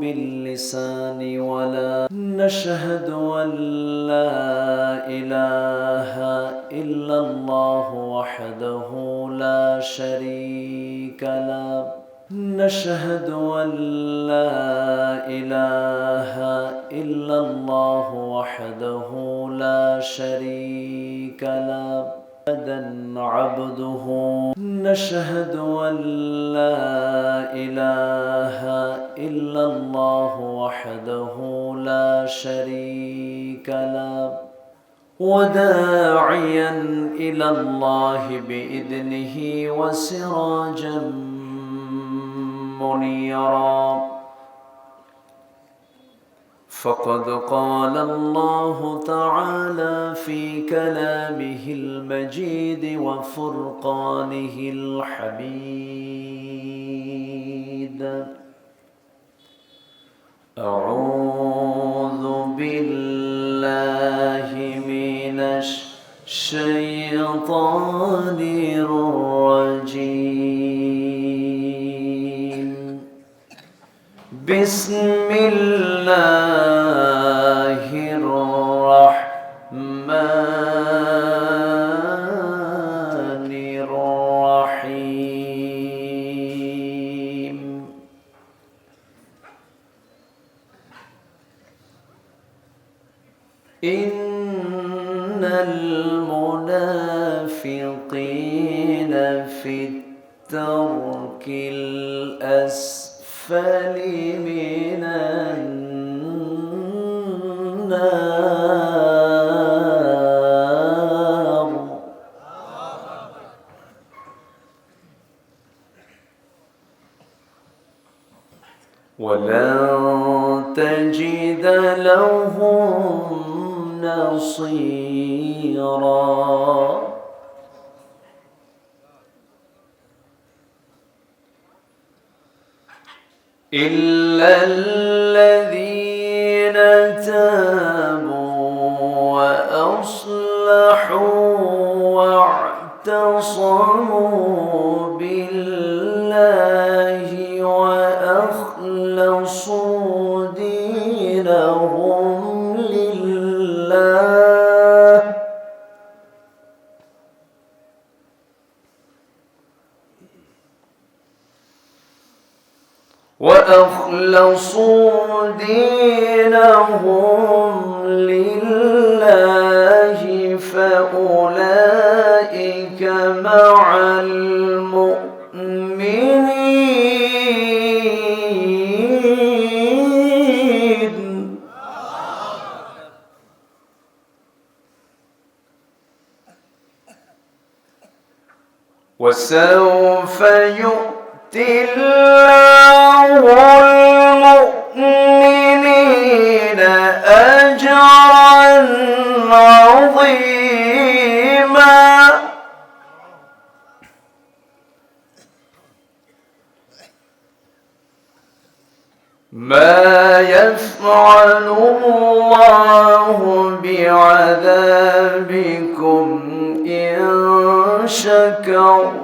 باللسان ولا نشهد أن لا إله إلا الله وحده لا شريك له نشهد أن لا إله إلا الله وحده لا شريك له عبده نشهد أن لا إله إلا الله وحده لا شريك له وداعيا إلى الله بإذنه وسراجا منيرا فقد قال الله تعالى في كلامه المجيد وفرقانه الحميد أعوذ بالله من الشيطان الرجيم بسم الله الرحمن الرحيم إن المنافقين في الدرك الأسفل من النار ولن تجد لهم نصيرا إلا الذين تابوا وأصلحوا واعتصموا بالله وأخلصوا دينهم لله فأولئك مع المؤمنين وسوف يؤتي الله المؤمنين أجرا عظيما ما يفعل الله بعذابكم إن شكرتم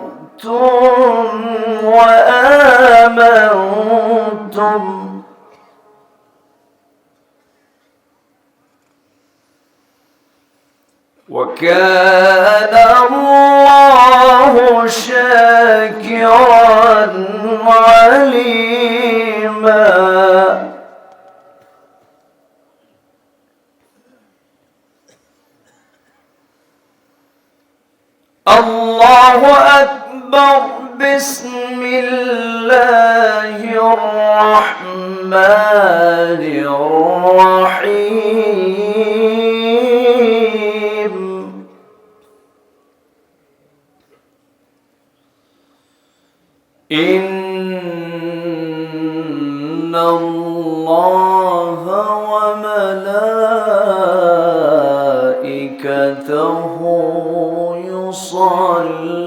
وآمنتم وكان الله شاكرا عليما الله أكبر بسم الله الرحمن الرحيم إن الله وملائكته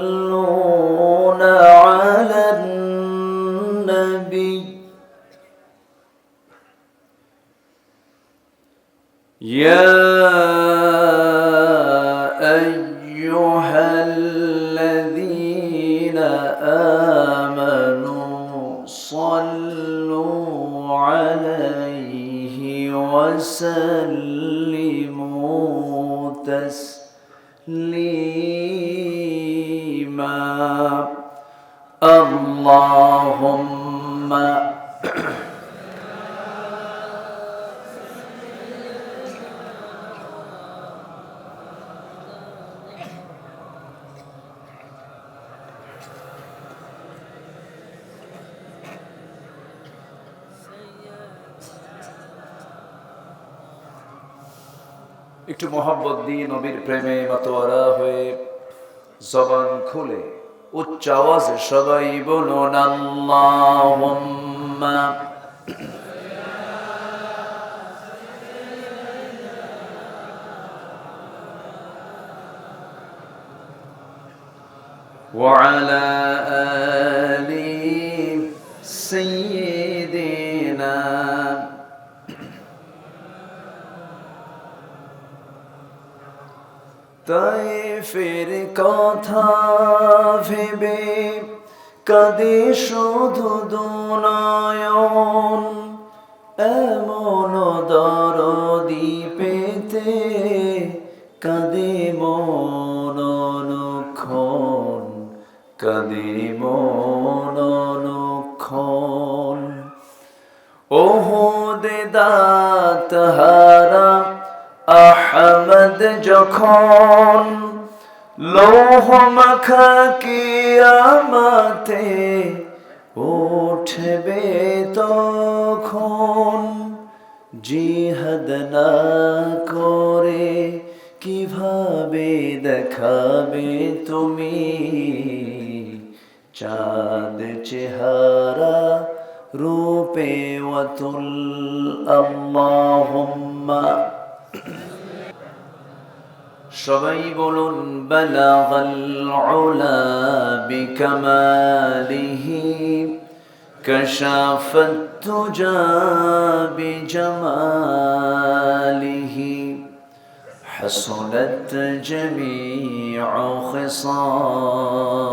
يصلون على النبي يا أيها الذين آمنوا صلوا عليه وسلموا تسليما اللهم একটু মোহাব্বত দিয়ে নবীর প্রেমে মাতোয়ারা হয়ে জবান খুলে উচ্চ আওয়াজে সবাই বলুন আল্লাহুম্মা ওয়া আলা আলি সাইয়্যিদিনা তায়েফের কথা ভেবে কাঁদে শুধু দুনয়ন এমন দরদি পেতে কাঁদে মন অনুক্ষণ কাঁদে মন অনুক্ষণ ওহুদে দাঁতহারা আহমদ যখন লৌহ মাখা কিয়ামতে উঠবে তখন জিহাদ না করে কিভাবে দেখাবে তুমি চাঁদ চেহারা রূপে ওয়াতুল আল্লাহুম্মা সবাই বলুন বালাগাল উলা বিকামালিহি কাশাফাত তুজা বিজামালিহি হাসুনাত জামিউ খিসালিহি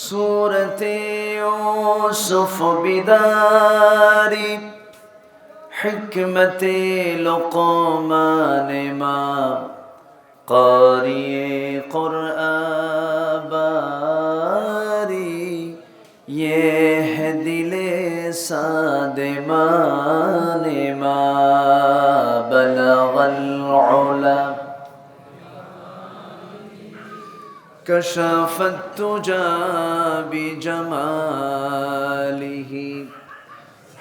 सूरते यूसुफ बिदारी हिकमते लुक़मान मां क़ारिए क़ुरआन बारी ये है दिले सादे माने मां बलगल उला كشف التجى بجماله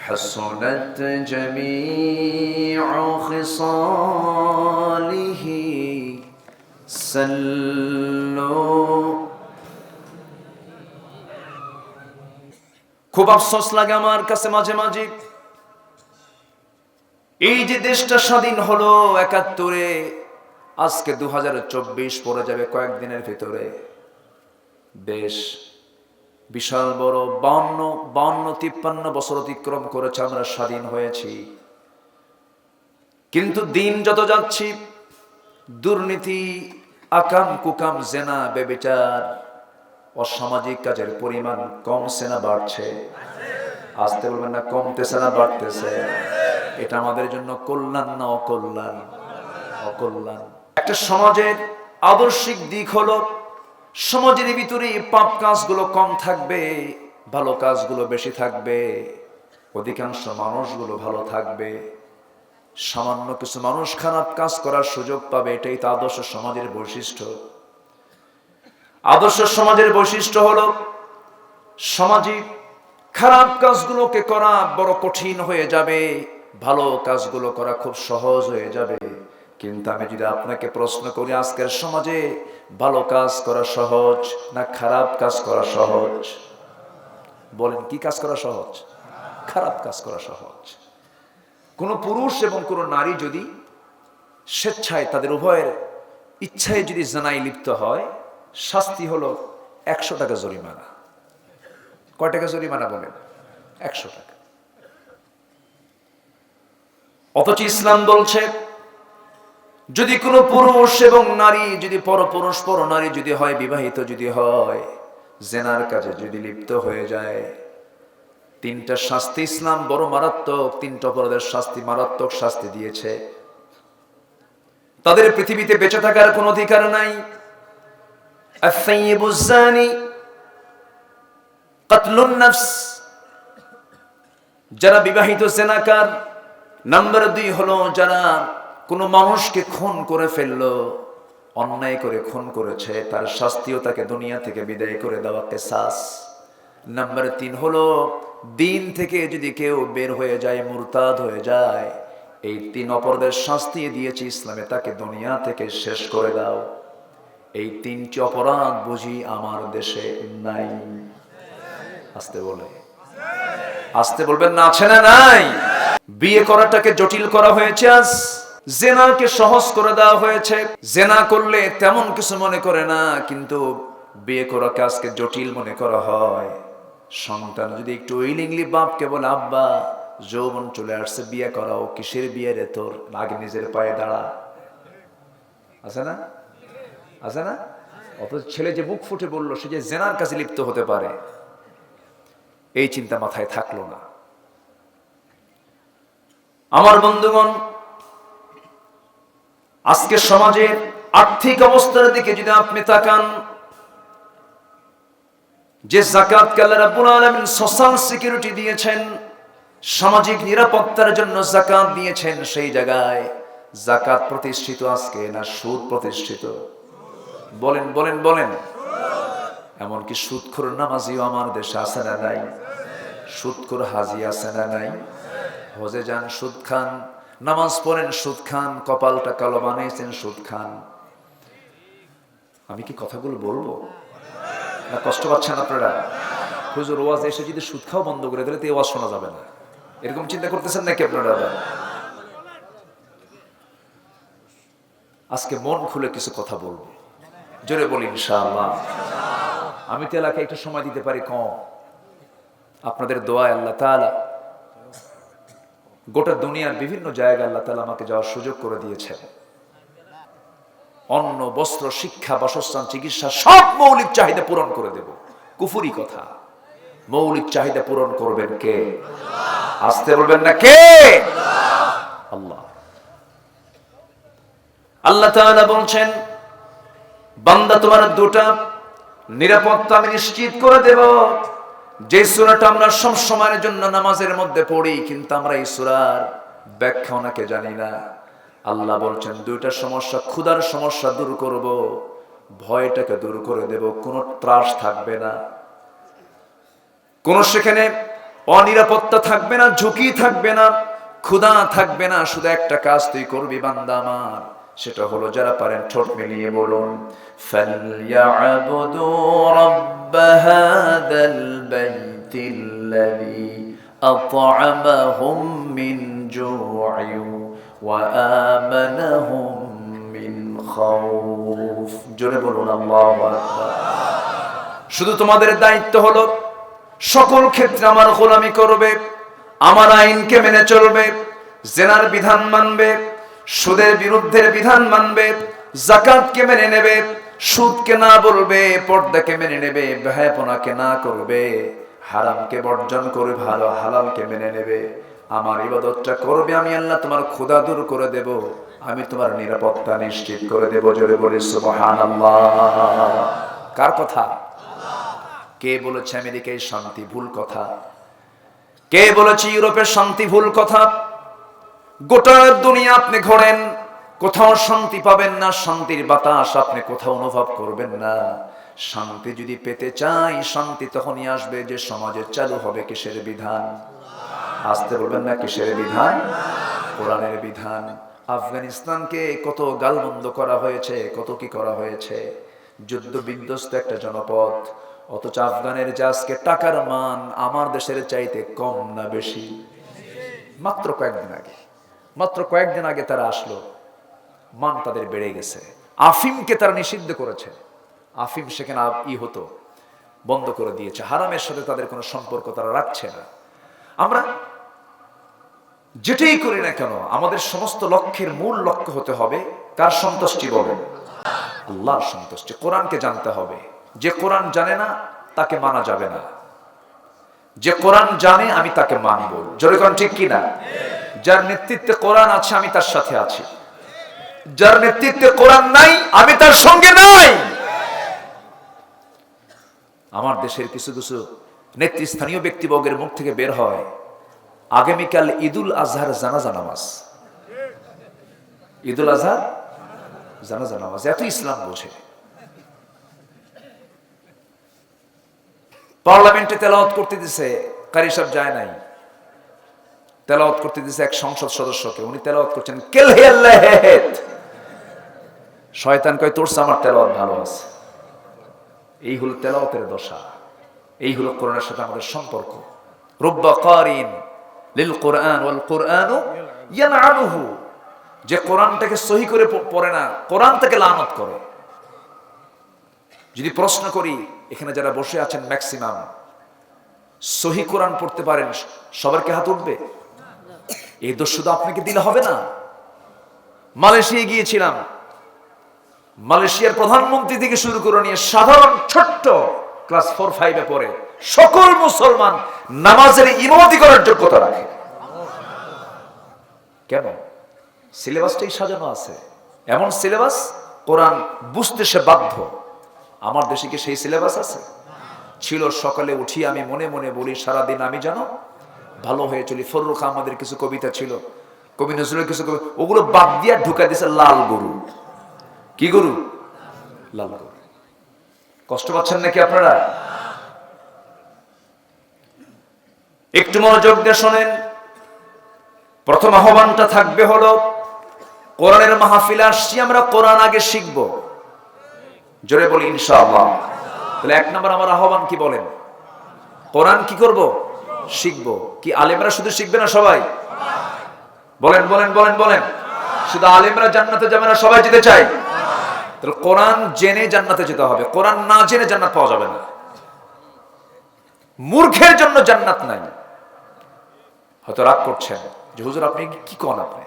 حسنت جميع خصاله سلوا খুব আফসোস লাগে আমার কাছে মাঝে মাঝে এই যে দেশটা স্বাধীন হলো ৭১-এ আজকে ২০২৪ পড়ে যাবে কয়েকদিনের ভিতরে দেশ বিশাল বড় ৫২-৫৩ বছর অতিক্রম করেছে আমরা স্বাধীন হয়েছি কিন্তু দিন যত যাচ্ছি দুর্নীতি আকাম কুকাম জেনা ব্যভিচার অসামাজিক কাজের পরিমাণ কমছে না বাড়ছে আসতে বলবেন না কমতেছে না বাড়তেছে এটা আমাদের জন্য কল্যাণ না অকল্যাণ অকল্যাণ একটা সমাজের আদর্শিক দিক হলো সমাজের ভিতরে পাপ কাজগুলো কম থাকবে ভালো কাজগুলো বেশি থাকবে অধিকাংশ মানুষগুলো ভালো থাকবে সামান্য কিছু মানুষ খারাপ কাজ করার সুযোগ পাবে এটাই তো আদর্শ সমাজের বৈশিষ্ট্য আদর্শ সমাজের বৈশিষ্ট্য হলো সমাজে খারাপ কাজগুলোকে করা বড় কঠিন হয়ে যাবে ভালো কাজগুলো করা খুব সহজ হয়ে যাবে কিন্তু আমি যদি আপনাকে প্রশ্ন করি আজকের সমাজে ভালো কাজ করা সহজ না খারাপ কাজ করা সহজ বলেন কি কাজ করা সহজ খারাপ কাজ করা সহজ কোন পুরুষ এবং কোন নারী যদি স্বেচ্ছায় তাদের উভয়ের ইচ্ছায় যদি জেনায় লিপ্ত হয় শাস্তি হলো ১০০ টাকা জরিমানা কয় টাকা জরিমানা বলেন ১০০ টাকা অথচ ইসলাম বলছে যদি কোনো পুরুষ এবং নারী যদি পরপুরুষ পর নারী যদি হয় বিবাহিত যদি হয় জেনার কাজে যদি লিপ্ত হয়ে যায়, তিনটা শাস্তি ইসলাম বড় মারাত্মক, তিনটা অপরাধের শাস্তি মারাত্মক শাস্তি দিয়েছে। তাদের পৃথিবীতে বেঁচে থাকার কোনো অধিকার নাই। আস-সাইয়্যিবুজ জানি, কাতলুন নাফস, যারা বিবাহিত জেনাকার। নাম্বার 2 হলো যারা কোনো মানুষকে খুন করে ফেললো, অন্যায় করে খুন করেছে, তার শাস্তিও তাকে দুনিয়া থেকে বিদায় করে দেওয়া কিসাস। নাম্বার 3 হলো দিন থেকে যদি কেউ বের হয়ে যায়, মুরতাদ হয়ে যায়, এই 3 অপরাধের শাস্তি দিয়েছে ইসলামে, তাকে দুনিয়া থেকে শেষ করে দাও। এই 3টি অপরাধ বুঝি আমার দেশে নাই? আসতে বলে, আসতে বলবেন না, আছে না নাই? বিয়ে করাটাকে জটিল করা হয়েছে, আজ জেনাকে সহজ করে দেওয়া হয়েছে। জেনা করলে তেমন কিছু মনে করে না, কিন্তু বিয়ে করাকে আজকে জটিল মনে করা হয়। সন্তান যদি একটু উইলিংলি বাপকে বলে, আব্বা যৌবন চলে আসছে, বিয়ে করাও। কিসের বিয়ে রে তোর, আগে নিজের পায়ে দাঁড়া। আছে না, আছে না? অথচ ছেলে যে মুখ ফুটে বললো সে যে জেনার কাছে লিপ্ত হতে পারে, এই চিন্তা মাথায় থাকলো না। আমার বন্ধুগণ, আজকে সমাজের আর্থিক অবস্থার দিকে যদি আপনি তাকান, যে যাকাতকে আল্লাহ রাব্বুল আলামিন সোশ্যাল সিকিউরিটি দিয়েছেন, সামাজিক নিরাপত্তার জন্য যাকাত দিয়েছেন, সেই জায়গায় যাকাত প্রতিষ্ঠিত আজকে না সুদ প্রতিষ্ঠিত? বলেন বলেন বলেন। এমনকি সুদখোর নামাজিও আমার দেশে আছে না নাই? সুদখোর হাজি আছে না নাই? হজে যান সুদ খান, নামাজ পড়েন সুদ খান, কপালটা কালো বানিয়েছেন সুদ খান। আমি কি কথাগুলো বলবো না কষ্ট পাচ্ছেন আপনারা? হুজুর ওয়াজ এসে যদি সুদ খাওয়া বন্ধ করে দিলে তো এই ওয়াজ শোনা যাবে না, এরকম চিন্তা করতেছেন নাকি আপনারা? আজকে মন খুলে কিছু কথা বলবো, জোরে বলি ইনশাআল্লাহ। আমি তো এলাকায় একটু সময় দিতে পারি কম, আপনাদের দোয়ায় আল্লাহ তাআলা গোটা দুনিয়ার বিভিন্ন জায়গায় আল্লাহ তাআলা আমাকে যাওয়ার সুযোগ করে দিয়েছেন। অন্ন, বস্ত্র, শিক্ষা, বাসস্থান, চিকিৎসা, সব মৌলিক চাহিদা পূরণ করে দেব। কুফুরি কথা। মৌলিক চাহিদা পূরণ করবেন কে? আসতে বলবেন না কে? আল্লাহ। আল্লাহ তাআলা বলছেন, বান্দা তোমার দুটা নিরাপত্তা আমি নিশ্চিত করে দেব। যে সূরাটা আমরা সব সময়ের জন্য নামাজের মধ্যে পড়ি, কিন্তু আমরা এই সূরার ব্যাখ্যা ওনাকে জানি না। আল্লাহ বলছেন দুইটা সমস্যা, ক্ষুধার সমস্যা দূর করব, ভয়টাকে দূর করে দেব। কোনো ত্রাস থাকবে না, কোনো সেখানে অনিরাপত্তা থাকবে না, ঝুঁকি থাকবে না, ক্ষুধা থাকবে না। শুধু একটা কাজ তুই করবি বান্দা আমার, সেটা হলো, যারা পারেন ঠোঁট মিলিয়ে বলুন, ফালইয়াবুদু রাব্ব হাযাল বাইতিল্লাযী আত'আমাহুম মিন জু'ইন ওয়া আমানাহুম মিন খাউফ। জোরে বলুন আল্লাহু আকবার। শুধু তোমাদের দায়িত্ব হলো সকল ক্ষেত্রে আমার গোলামি করবে, আমার আইনকে মেনে চলবে, জেনার বিধান মানবে, সুদের বিরুদ্ধে বিধান মানবে, যাকাতকে মেনে নেবে, সুদকে না বলবে, পর্দাকে মেনে নেবে, বেহায়াপনাকে না করবে, হারামকে বর্জন করে ভালো হালালকে মেনে নেবে, আমার ইবাদতটা করবে। আমি আল্লাহ তোমার ক্ষুধা দূর করে দেব, আমি তোমার নিরাপত্তা নিশ্চিত করে দেব। জোরে বলি সুবহানাল্লাহ। কার কথা? কে বলেছে আমেরিকায় শান্তি? ভুল কথা। কে বলেছে ইউরোপের শান্তি? ভুল কথা। গোটা দুনিয়া আপনি ঘোরেন, কোথাও শান্তি পাবেন না, শান্তির বাতাস আপনি কোথাও অনুভব করবেন না। শান্তি যদি পেতে চাই, শান্তি তখনই আসবে যে সমাজে চালু হবে কিসের বিধান? আসতে বলবেন না কিসের বিধান? কোরআনের বিধান। আফগানিস্তানকে কত গালমন্দ করা হয়েছে, কত কি করা হয়েছে, যুদ্ধ বিধ্বস্ত একটা জনপদ, অথচ আফগানের যে আজকে টাকার মান আমার দেশের চাইতে কম না বেশি? মাত্র কয়েকদিন আগে তারা আসলো, মান তাদের বেড়ে গেছে। আফিমকে তারা নিষিদ্ধ করেছে, আফিম সেখানে হতো, বন্ধ করে দিয়েছে। হারামের সাথে তাদের কোনো সম্পর্ক তারা রাখছে না। আমরা যেটাই করি না কেন, আমাদের সমস্ত লক্ষ্যের মূল লক্ষ্য হতে হবে কার সন্তুষ্টি? বলেন আল্লাহর সন্তুষ্টি। কোরআনকে জানতে হবে। যে কোরআন জানে না তাকে মানা যাবে না। যে কোরআন জানে আমি তাকে মানব। জোরে কোন ঠিক কিনা? যার নেতৃত্বে কোরআন আছে আমি তার সাথে আছি, যার নেতৃত্বে কোরআন নাই আমি তার সঙ্গে নাই। আমার দেশের কিছু কিছু নেতৃস্থানীয় ব্যক্তিবর্গের মুখ থেকে বের হয় আগামীকাল ঈদুল আজহার জানাজা নামাজ। ঈদুল আজহার জানাজা নামাজ, এত ইসলাম বোঝে। পার্লামেন্টে তেলাওয়াত করতে দিছে, কারি সাহেব যায় নাই, তেলাওয়াত করতে দিছে এক সংসদ সদস্যকে, উনি তেলাওয়াত করছেন কেল হে আল্লাহ হেত। শয়তান কয় তোর আমার তেলাওয়াত ভালো আছে। এই হলো তেলাওয়াতের দশা, এই হলো কোরআনের সাথে আমাদের সম্পর্ক। রুব্বা কারিন লিল কোরআন ওয়াল কোরআনু ইয়ালআনুহু, যে কোরআনটাকে সহি করে পড়ে না কোরআন তাকে লানত করে। যদি প্রশ্ন করি এখানে যারা বসে আছেন ম্যাক্সিমাম সহি কোরআন পড়তে পারেন, সবার কি হাত উঠবে? এই দোষ শুধু আপনাকে দিলে হবে না। মালয়েশিয়ায় গিয়েছিলাম, মালয়েশিয়ার প্রধানমন্ত্রী থেকে শুরু করে নিয়ে সাধারণ ছোট্ট ক্লাস 4-5 পড়ে সকল মুসলমান নামাজের ইমামতি করার যোগ্যতা রাখে। কেন? সিলেবাসটাই সাজানো আছে, এমন সিলেবাস কোরআন বুঝতে সে বাধ্য। আমার দেশে কি সেই সিলেবাস আছে? ছিল। সকালে উঠি আমি মনে মনে বলি সারাদিন আমি জানো ভালো হয়ে চলি। ফররুখ আমাদের কিছু কবিতা ছিল, কবি নজরুলের কিছু কবিতা, ওগুলো বাদ দিয়ে ঢুকা দিয়েছে লাল গরু। কি গরু? লাল গরু। কষ্ট পাচ্ছেন নাকি আপনারা? একটু মনোযোগ দিয়ে শোনেন। প্রথম আহ্বানটা থাকবে হলো কোরআনের মাহফিলে আসছি আমরা, কোরআন আগে শিখবো। জোরে বলি ইনশাআল্লাহ। তাহলে 1 নম্বর আমার আহ্বান কি বলেন? কোরআন কি করব? শিখবো। কি আলেমরা শুধু শিখবে না সবাই? বলেন বলেন বলেন বলেন। শুধু আলেমরা জান্নাতে যাবে না, সবাই যেতে চাই? তাহলে কোরআন জেনে জান্নাতে যেতে হবে, কোরআন না জেনে জান্নাত পাওয়া যাবে না। মূর্খের জন্য জান্নাত নাই। হয়তো রাগ করছেন যে হুজুর আপনি কি কোন, আপনি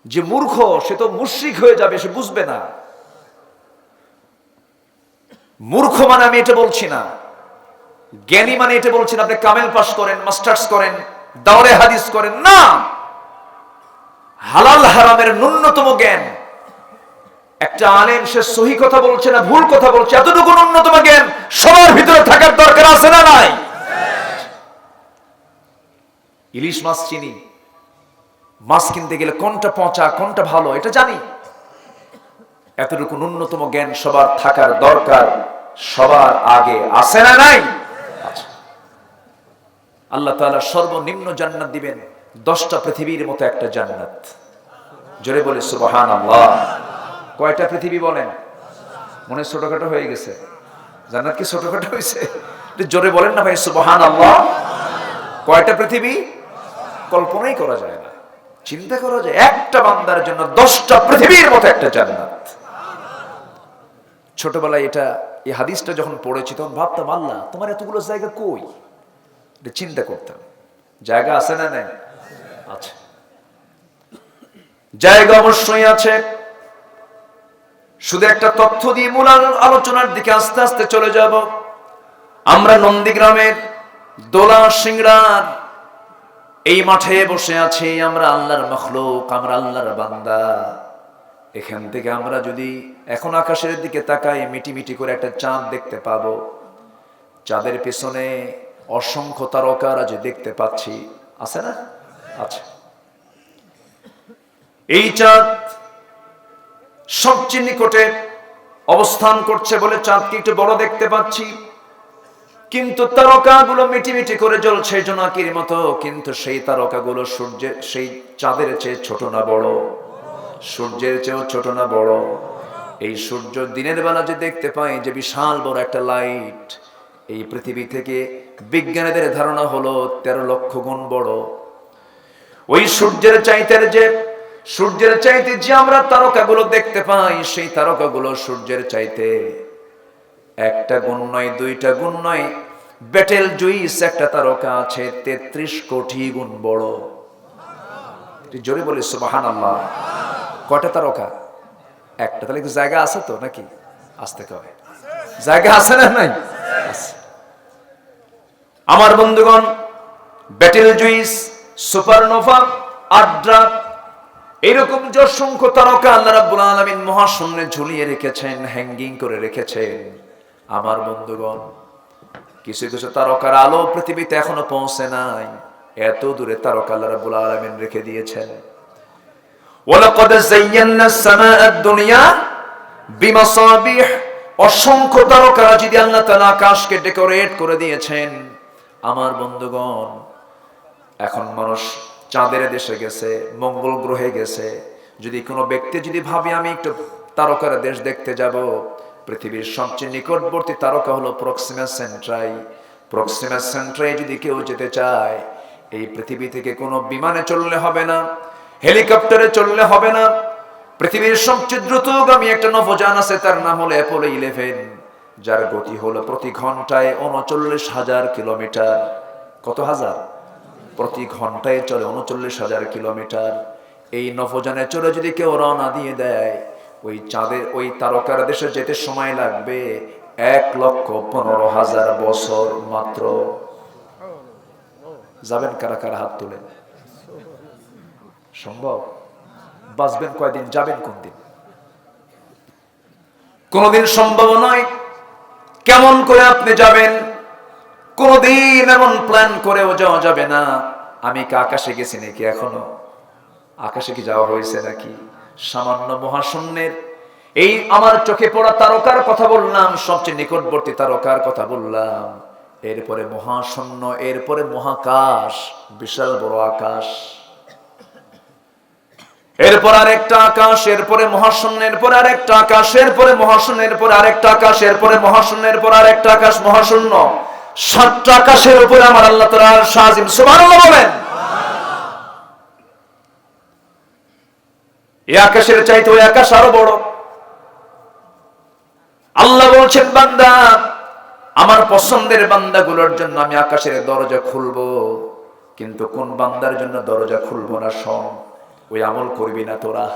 যে মূর্খ সে তো মুশরিক হয়ে যাবে, সে বুঝবে না। মূর্খ মানে আমি এটা বলছি না, জ্ঞানী মানে এটা বলছি না আপনি কামেল পাস করেন, মাস্টার্স করেন, দাওরে হাদিস করেন না। হালাল হারামের ন্যূনতম জ্ঞান। একটা আলেম সে সহি কথা বলছে না ভুল কথা বলছে, এতটুকু ন্যূনতম জ্ঞান সবার ভিতরে থাকার দরকার আছে না নাই? ইলিশ মাছ চিনি, মাছ কিনতে গেলে কোনটা পচা কোনটা ভালো এটা জানি, এতটুকু ন্যূনতম জ্ঞান সবার থাকার দরকার। সবার আগে আছে না নাই? আল্লাহ তাআলা সর্বনিম্ন জান্নাত দিবেন 10টা পৃথিবীর মতো একটা জান্নাত। জোরে বলে সুবহানাল্লাহ। কয়টা পৃথিবী বলেন? মনে ছোটখাটো হয়ে গেছে? জান্নাত কি ছোটখাটো হয়েছে? জোরে বলেন না ভাই সুবহানাল্লাহ। কয়টা পৃথিবী? কল্পনাই করা যায় না, চিন্তা করা যায়। একটা বান্দার জন্য 10টা পৃথিবীর মতো একটা জান্নাত। ছোটবেলায় এই হাদিসটা যখন পড়েছি তখন ভাবতাম আল্লাহ তোমার এতগুলো জায়গা কই? চিন্তা করতাম জায়গা আছে না নাই? আছে, জায়গা অবশ্যই আছে। শুধু একটা তথ্য দিয়ে মূল আলোচনার দিকে আস্তে আস্তে চলে যাব। আমরা নন্দীগ্রামের দোলা সিংড়ার এই মাঠে বসে আছি, আমরা আল্লাহর মখলুক, আমরা আল্লাহর বান্দা। এখান থেকে আমরা যদি এখন আকাশের দিকে তাকাই মিটি মিটি করে একটা চাঁদ দেখতে পাবো। চাঁদের পেছনে অসংখ্য তারকারা যে দেখতে পাচ্ছি, আছে না? আছে। এই চাঁদ সবচেয়ে নিকটে অবস্থান করছে বলে চাঁদকে একটু বড় দেখতে পাচ্ছি, কিন্তু তারকাগুলো মিটি মিটি করে জ্বলছে জোনাকির মতো। কিন্তু সেই তারকাগুলো সূর্যের, সেই চাঁদের চেয়ে ছোট না বড়? সূর্যের চেয়েও ছোট না বড়? এই সূর্য দিনের বেলা যে দেখতে পাই যে বিশাল বড় একটা লাইট, এই পৃথিবী থেকে বিজ্ঞানীদের ধারণা হলো 13 লক্ষ গুণ বড়। ওই সূর্যের চাইতে যে আমরা তারকাগুলো দেখতে পাই, সেই তারকাগুলো সূর্যের চাইতে 1টা গুণ নয়, 2টা গুণ নয়, বেটেল জুইস একটা তারকা আছে 33 কোটি গুণ বড়। জোরে বলি সুবহানাল্লাহ। কয়টা তারকা? একটা। তাহলে জায়গা আছে তো নাকি? আসতে কয় জায়গা আছে না নাই? আমার বন্ধুগণ, ব্যাটেল জুইস, সুপারনোভা, আড্রা, এরকম যে অসংখ্য তারকা আল্লাহ রাব্বুল আলামিন মহাশূন্যে ঝুলিয়ে রেখেছেন, হ্যাঙ্গিং করে রেখেছেন। আমার বন্ধুগণ, কিছু কিছু তারকার আলো পৃথিবীতে এখনো পৌঁছে নাই, এত দূরে তারকা আল্লাহ রাব্বুল আলামিন রেখে দিয়েছেন। ওয়ালাকাদ যায়্যানা আস-সামাআদ দুনিয়া বিমাসাবিহ, অসংখ্য তারকা যদি আল্লাহ তাআলা আকাশকে ডেকোরেট করে দিয়েছেন। আমার বন্ধুগণ, এখন মানুষ চাঁদের দেশে গেছে, মঙ্গল গ্রহে গেছে। যদি কোনো ব্যক্তি যদি ভাবে আমি একটু তারকার দেশ দেখতে যাব, পৃথিবীর সবচেয়ে নিকটবর্তী তারকা হলো প্রক্সিমা সেন্ট্রাই। প্রক্সিমা সেন্ট্রাই যদি কেউ যেতে চায়, এই পৃথিবী থেকে কোনো বিমানে চললে হবে না, হেলিকপ্টারে চললে হবে না। পৃথিবীর সবচেয়ে দ্রুতগামী একটা নভোযান আছে, তার নাম হলো অ্যাপোলো 11, যার গতি হলো প্রতি ঘন্টায় 39,000 কিলোমিটার। কত হাজার? প্রতি ঘন্টায় চলে 39,000 কিলোমিটার। এই নভোযানে চলে যদি কেউ রওনা দিয়ে দেয়, ওই চাঁদের ওই তারকার দেশে যেতে সময় লাগবে 1,15,000 বছর মাত্র। যাবেন কারা কারা? হাত তুলেন। সম্ভব? বাঁচবেন কয়দিন? যাবেন কোন দিন? কোনদিন সম্ভব নয়। কেমন করে আপনি যাবেন? কোনদিন এমন প্ল্যান করেও যাওয়া যাবে না। আমি কি আকাশে গেছি নাকি? এখনো আকাশে কি যাওয়া হয়েছে নাকি? সামান্য মহাশূন্যের এই আমার চোখে পড়া তারকার কথা বললাম, সবচেয়ে নিকটবর্তী তারকার কথা বললাম। এরপরে মহাশূন্য, এরপরে মহাকাশ, বিশাল বড় আকাশ, এরপর আরেকটা আকাশ, এরপরে মহাশূন্য, এরপরে আরেকটা আকাশ, এরপরে মহাশূন্য, এরপরে আরেকটা আকাশ, এরপরে মহাশূন্য, এরপরে আরেকটা আকাশ, মহাশূন্য। 7টা আকাশের উপরে আমার আল্লাহ তাআলা আরশ আজিম। সুবহানাল্লাহ বলেন। এই আকাশের চাইতে ওই আকাশ আরো বড়। আল্লাহ বলছেন, বান্দা, আমার পছন্দের বান্দাগুলোর জন্য আমি আকাশের দরজা খুলবো, কিন্তু কোন বান্দার জন্য দরজা খুলবো না শোন। ওই আমল করবি না তোরা।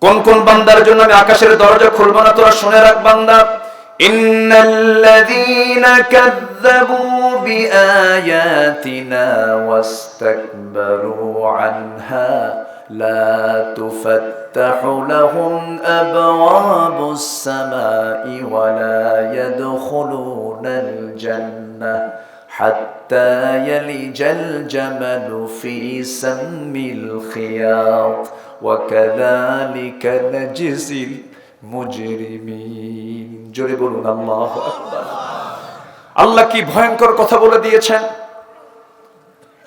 কোন কোন বান্দার জন্য আমি আকাশের দরজা খুলবো না তোরা শুনে রাখ বান্দা। ইন্নাল্লাযীনা কাযযাবু বিআয়াতিনা ওয়াস্তাকবারু আনহা লা তুফাত্তাহু লাহুম আবওয়াবুস সামাই ওয়া লা ইয়াদখুলুনাল জান্নাহ حتى يلج الجمل في سم الخياط وكذلك نجزي المجرمين। জোরে বলুন আল্লাহু আকবার। আল্লাহ কি ভয়ঙ্কর কথা বলে দিয়েছেন!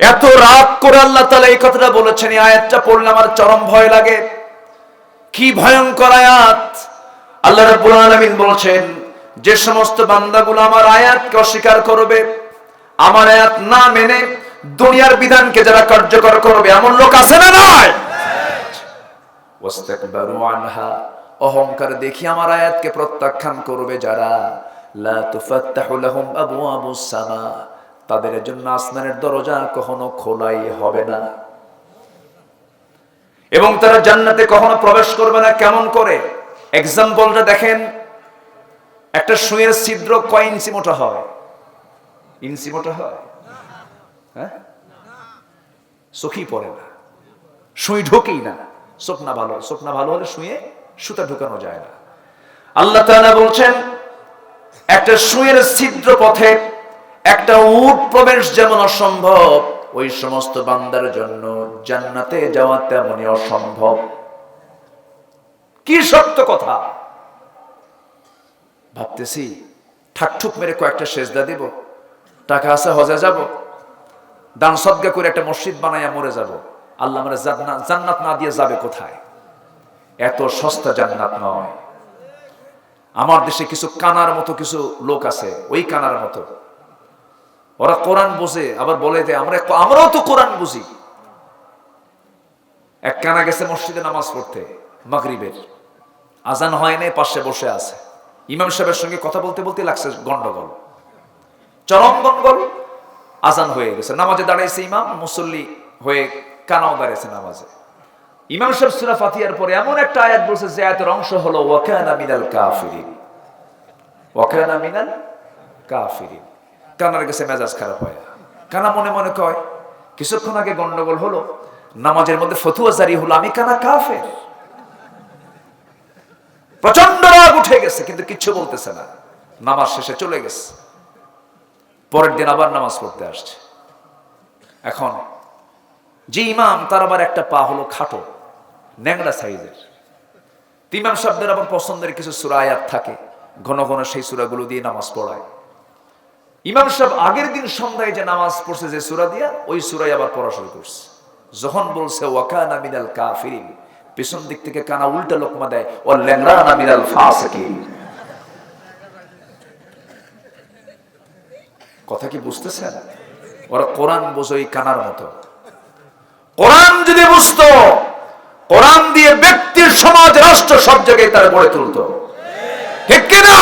এত রাগ করে আল্লাহ তাআলা এই কথাটা বলেছেন। এই আয়াতটা পড়লে আমার চরম ভয় লাগে। কি ভয়ঙ্কর আয়াত! আল্লাহ রাব্বুল আলামিন বলছেন, যে সমস্ত বান্দাগুলো আমার আয়াতকে অস্বীকার করবে, আমার আয়াত না মেনে দুনিয়ার বিধানকে যারা কার্যকর করবে, এমন লোক আছে না নাই? ওয়াস্তাকবারু আনহা, অহংকার দেখি আমার আয়াতকে প্রত্যাখ্যান করবে যারা, লা তুফাত্তাহু লাহুম আবওয়াবুস সামা, তাদের জন্য আসমানের দরজা কখনো খোলাই হবে না, এবং তারা জান্নাতে কখনো প্রবেশ করবে না। কেমন করে? এক্সাম্পলটা দেখেন। একটা সুইয়ের ছিদ্র কয় ইঞ্চি মোটা হয়? ইঞ্চি মোটা হয়? হ্যাঁ, চোখই পড়ে না, সুই ঢোকেই না। চোখ না ভালো হলে সুইয়ে সুতা ঢুকানো যায় না। আল্লাহ তাআলা বলছেন, একটা সুইয়ের ছিদ্র পথে একটা উট প্রবেশ যেমন অসম্ভব, ওই সমস্ত বান্দার জন্য জান্নাতে যাওয়া তেমনই অসম্ভব। কি সত্য কথা! ভাবতেছি ঠাকঠুক মেরে কয়েকটা সেজদা দিব, টাকা আছে, হজে যাব, দান সদকা করে একটা মসজিদ বানাইয়া মরে যাব। আল্লাহ আমারে জান্নাত না দিয়ে যাবে কোথায়? এত সস্তা জান্নাত নয়। আমার দেশে কিছু কানার মতো কিছু লোক আছে, ওই কানার মতো। ওরা কোরআন বোঝে, আবার বলে যে আমরাও তো কোরআন বুঝি। এক কানা গেছে মসজিদে নামাজ পড়তে, মাগরিবের আজান হয় নাই, পাশে বসে আছে। ইমাম সাহেবের সঙ্গে কথা বলতে বলতে লাগছে গন্ডগোল, চরম গন্ডগোল। আজান হয়ে গেছে, নামাজে দাঁড়াইছে ইমাম, মুসল্লি হয়ে কানাও দাঁড়িয়েছে নামাজে। ইমাম সাহেব সূরা ফাতিহার পরে এমন একটা আয়াত বলছে যে আয়াতের অংশ হলো ওয়া কানা মিনাল কাফিরিন। ওয়া কানা মিনাল কাফিরিন। কানার কাছে মেজাজ খারাপ হয়, কানা মনে মনে কয় কিছুক্ষণ আগে গন্ডগোল হলো, নামাজের মধ্যে ফতুয়া জারি হলো, আমি কানা কাফের। প্রচন্ড রাগ উঠে গেছে, কিন্তু কিচ্ছু বলতেছে না। নামাজ শেষে চলে গেছে। পরের দিন আবার নামাজ পড়তে আসছে। এখন যে ইমাম, তার আবার একটা পা হলো খাটো, ন্যাংরা সাইজের। ইমাম সাহেবদের আবার পছন্দের কিছু সূরা আয়াত থাকে, ঘন ঘন সেই সূরাগুলো দিয়ে নামাজ পড়ায়। ইমাম সাহেব আগের দিন সন্ধ্যায় যে নামাজ পড়ছে যে সূরা দিয়া, ওই সূরাই আবার পড়া শুরু করছে। যখন বলছে ওয়া কানা মিনাল কাফিরিন, পিছন দিক থেকে কানা উল্টা লোকমা দেয়, ওয়া লানা মিনাল ফাসিকিন। কথা কি বুঝতেছেন? ওরা কোরআন বোঝই কানার মতো। কোরআন যদি বুঝতো, কোরআন দিয়ে ব্যক্তির, সমাজ, রাষ্ট্র সব জায়গায় তারা গড়ে তুলতো, ঠিক কিনা?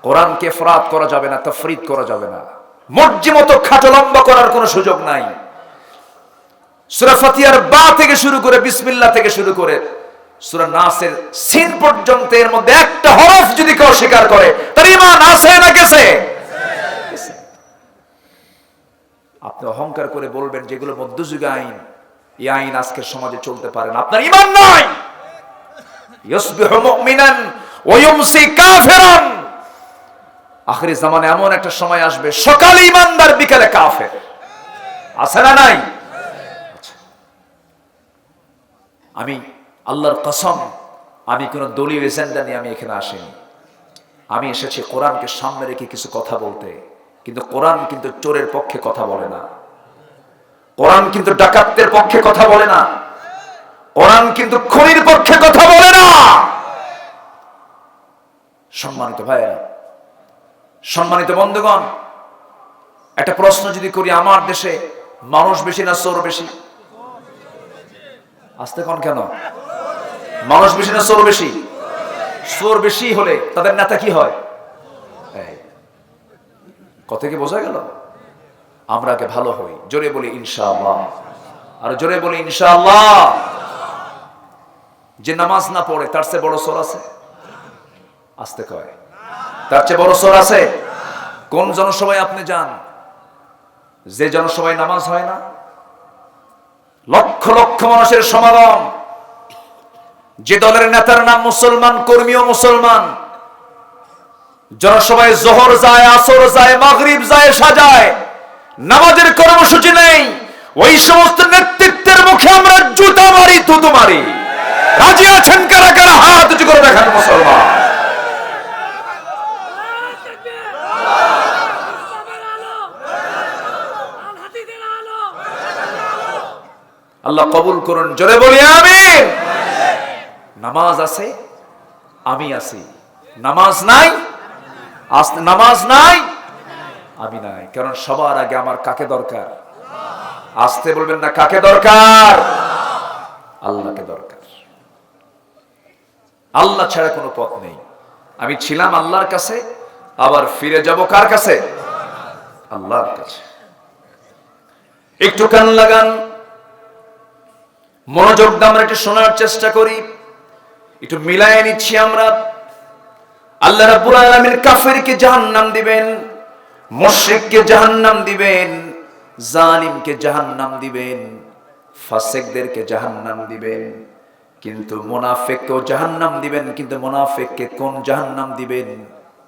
কোরআনকে ইফরাত করা যাবে না, তাফরিদ করা যাবে না। মর্জি মতো খাটো লম্বা করার কোনো সুযোগ নাই। সূরা ফাতিহার বা থেকে শুরু করে, বিসমিল্লাহ থেকে শুরু করে সূরা নাসের সিন পর্যন্ত এর মধ্যে একটা হরফ যদি কেউ স্বীকার করে, তার ঈমান আছে না গেছে? আপনি অহংকার করে বলবেন যেগুলো মধ্যযুগীয় আইন, এই আইন আজকের সমাজে চলতে পারে না, আপনার ঈমান নাই। ইউসবিহু মুমিনান ওয়া ইউমসি কাফিরান। আখিরি জামানে এমন একটা সময় আসবে, সকালে ঈমানদার, বিকালে কাফের। আছে না নাই? আমি আল্লাহর কসম, আমি কোন দলীয় এজেন্ডা নিয়ে আমি এখানে আসিনি। আমি এসেছি কোরআনকে সামনে রেখে কিছু কথা বলতে। কিন্তু কোরআন কিন্তু চোরের পক্ষে কথা বলে না, কোরআন কিন্তু ডাকাতদের পক্ষে কথা বলে না, কোরআন কিন্তু খুনির পক্ষে কথা বলে না। সম্মানিত ভাইয়েরা, সম্মানিত বন্ধুগণ, একটা প্রশ্ন যদি করি, আমার দেশে মানুষ বেশি না চোর বেশি? আসতে কোন কেন? মানুষ বেশি না চোর বেশি? চোর বেশি হলে তাদের নেতা কি হয়? কথা কি বোঝা গেল? আমরা আগে ভালো হই, জোরে বলি ইনশাআল্লাহ, আর জোরে বলি ইনশাআল্লাহ। যে নামাজ না পড়ে তার চেয়ে বড় চোর আছে? আসতে কয়, তার চেয়ে বড় চোর আছে? কোন জনসভায় আপনি যান, যে জনসভায় নামাজ হয় না, লক্ষ লক্ষ মানুষের সমাগম, যে দলের নেতার নাম মুসলমান, কর্মীও মুসলমান, জনসভায় জোহর যায়, আসর যায়, মাগরিব যায়, সাজায়, নামাজের কর্মসূচি নেই, ওই সমস্ত নেতৃত্বের মুখে আমরা জুতা মারি, থুতু মারি। রাজি আছেন কারা কারা? হাত উঁচু করে দেখান মুসলমান। আল্লাহ কবুল করুন, জোরে বলি আমিন। নামাজ আছে, আমি আছি। নামাজ নাই, নামাজ নাই, আমি নাই। কারণ সবার আগে আমার কাকে দরকার? আসতে বলবেন না, কাকে দরকার? আল্লাহকে দরকার। আল্লাহ ছাড়া কোনো পথ নেই। আমি ছিলাম আল্লাহর কাছে, আবার ফিরে যাব কার কাছে? আল্লাহর কাছে। একটু কান লাগান, মনোযোগ দিয়ে আমরা একটু শোনার চেষ্টা করি, একটু মিলায় নিচ্ছি আমরা। আল্লাহ রাব্বুল আলামিন কাফিরকে জাহান্নাম দিবেন, মুশরিককে জাহান্নাম দিবেন, জালিমকে জাহান্নাম দিবেন, ফাসিকদেরকে জাহান্নাম দিবেন, কিন্তু মুনাফিককেও জাহান্নাম দিবেন। কিন্তু মুনাফিককে কোন জাহান্নাম দিবেন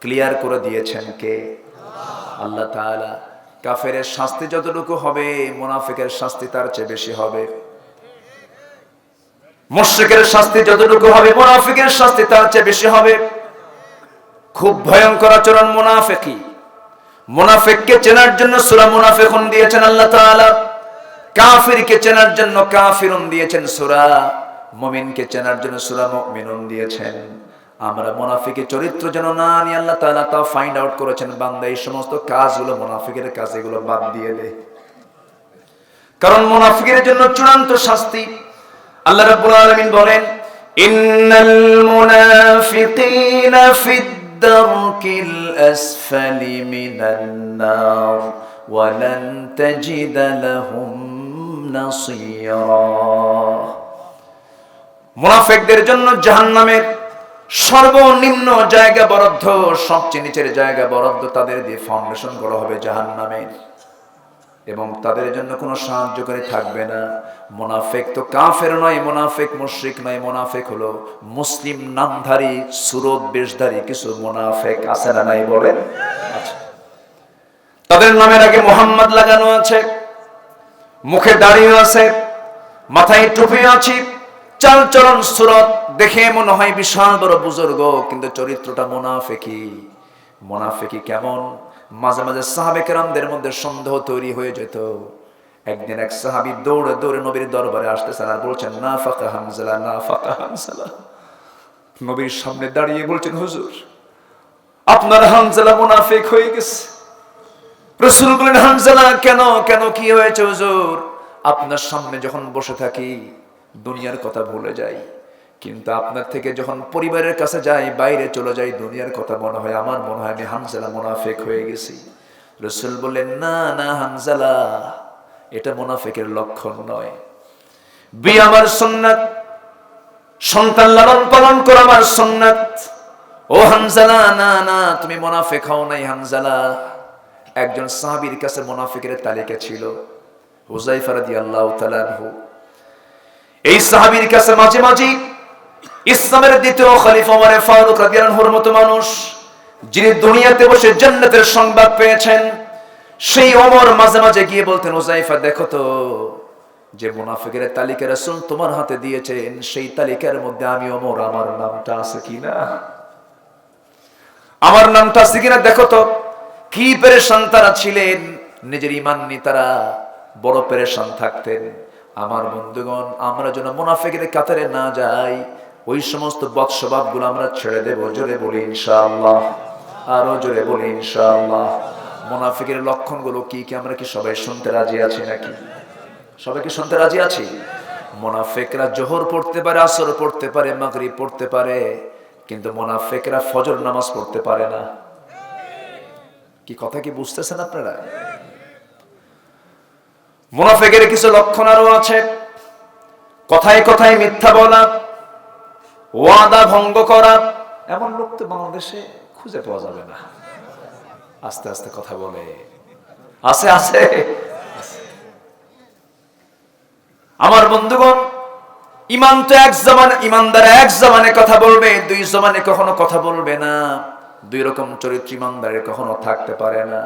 ক্লিয়ার করে দিয়েছেন কে? আল্লাহ তাআলা। কাফেরের শাস্তি যতটুকু হবে, মুনাফিকের শাস্তি তার চেয়ে বেশি হবে। মুশরিকের শাস্তি যতটুকু হবে, মুনাফিকের শাস্তি তার চেয়ে বেশি হবে। খুব ভয়ঙ্কর আচরণ মুনাফিকি। মুনাফিককে চেনার জন্য সূরা মুনাফিকুন দিয়েছেন আল্লাহ তাআলা, কাফিরকে চেনার জন্য কাফিরুন দিয়েছেন সূরা, মুমিনকে চেনার জন্য সূরা মুমিনুন দিয়েছেন। আমরা মুনাফিকের চরিত্র যেন না নিয়ে আল্লাহ তাআলা তা ফাইন্ড আউট করেছেন, বান্দা এই সমস্ত কাজগুলো মুনাফিকের কাজ, এগুলো বাদ দিয়ে দে। কারণ মুনাফিকের জন্য চূড়ান্ত শাস্তি। আল্লাহ রাব্বুল আলামিন বলেন, ইন্নাল মুনাফিকিনা ফিদ দারকিল আসফালি মিনান নার ওয়া লান তাজিদা লাহুম নাসীরা। মুনাফিকদের জন্য জাহান্নামের সর্বনিম্ন জায়গা বরাদ্দ, সবচেয়ে নিচের জায়গা বরাদ্দ, তাদের দিয়ে ফাউন্ডেশন করা হবে জাহান্নামের, এবং তাদের জন্য কোনো সাহায্যকারী থাকবে না। মুনাফিক তো কাফের নয়, মুনাফিক মুশরিক নয়, মুনাফিক হলো মুসলিম নামধারী সুরত বেশধারী কিছু মুনাফিক আছে না নাই বলেন? আচ্ছা, তাদের নামের আগে মুহাম্মদ লাগানো আছে, মুখে দাড়িও আছে, মাথায় টুপি আছে, চাল চলন সুরত দেখে মনে হয় বিশাল বড় বুজুর্গ, কিন্তু চরিত্রটা মুনাফিকি। মুনাফিকি কেমন? মাঝে মাঝে সাহাবে কেরামদের মধ্যে সন্দেহ তৈরি হয়ে যেত। একদিন এক সাহাবী দৌড়ে দৌড়ে নবীর দরবারে আসতেছেন আর বলছেন, নাফাকা হামজালা, নাফাকা হামজালা। নবীর সামনে দাঁড়িয়ে বলছেন, হুজুর আপনার হামজালা মুনাফিক হয়ে গেছে। রাসূল বলেন, হামজালা কেন? কেন কি হয়েছে হুজুর? আপনার সামনে যখন বসে থাকি দুনিয়ার কথা ভুলে যাই, কিন্তু আপনার থেকে যখন পরিবারের কাছে যাই, বাইরে চলে যাই, দুনিয়ার কথা মনে হয়, আমার মনে হয় আমি হামজালা মুনাফিক হয়ে গেছি। রাসূল বললেন, না না হামজালা, এটা মুনাফিকের লক্ষণ নয়। বিয়ে আমার সুন্নাত, সন্তান লালন পালন করা আমার সুন্নাত। ও হামজালা, না না তুমি মুনাফিক হও নাই হামজালা। একজন সাহাবীর কাছে মুনাফিকের তালিকা ছিল, হুযায়ফা রাদিয়াল্লাহু তাআলা আনহু। এই সাহাবীর কাছে মাঝে মাঝে ইসলামের দ্বিতীয় খলিফা ওমর ফারুক রাদিয়াল্লাহু আনহুর মতো মানুষ, যিনি দুনিয়াতে বসে জান্নাতের সংবাদ পেয়েছেন, সেই ওমর মাঝে মাঝে গিয়ে বলতেন, হুযায়ফা দেখো তো, যে মুনাফিকের তালিকা রাসূল তোমার হাতে দিয়েছেন, সেই তালিকার মধ্যে আমি ওমর, আমার নামটা আছে কিনা, আমার নামটা আছে কিনা দেখো তো। কি পেরেশান তারা ছিলেন, নিজের ঈমান নিয়ে তারা বড় পেরেশান থাকতেন। আমার বন্ধুগণ, আমরা যেন মুনাফিকের কাতারে না যাই, ওই সমস্ত বদ স্বভাবগুলো আমরা ছেড়ে দেব। জোরে বলি ইনশাআল্লাহ, আরো জোরে বলি ইনশাআল্লাহ। মুনাফিকের লক্ষণগুলো কি কি আমরা কি সবাই শুনতে রাজি আছি নাকি? সবাই কি শুনতে রাজি আছি? মুনাফিকরা জোহর পড়তে পারে, আসর পড়তে পারে, মাগরিব পড়তে পারে, কিন্তু মুনাফিকরা ফজর নামাজ পড়তে পারে না। কি কথা কি বুঝতেছেন আপনারা? মুনাফিকের কিছু লক্ষণ আরো আছে। কথায় কথায় মিথ্যা বলা, ওয়াদা ভঙ্গ করা। এমন লোক তো বাংলাদেশে খুঁজে পাওয়া যাবে না। আস্তে আস্তে কথা বলে, আছে আছে। আমার বন্ধুগণ, ইমান তো এক জবানে, ইমানদার এক জবানে কথা বলবে, দুই জবানে কখনো কথা বলবে না। দুই রকম চরিত্র ইমানদারের কখনো থাকতে পারে না।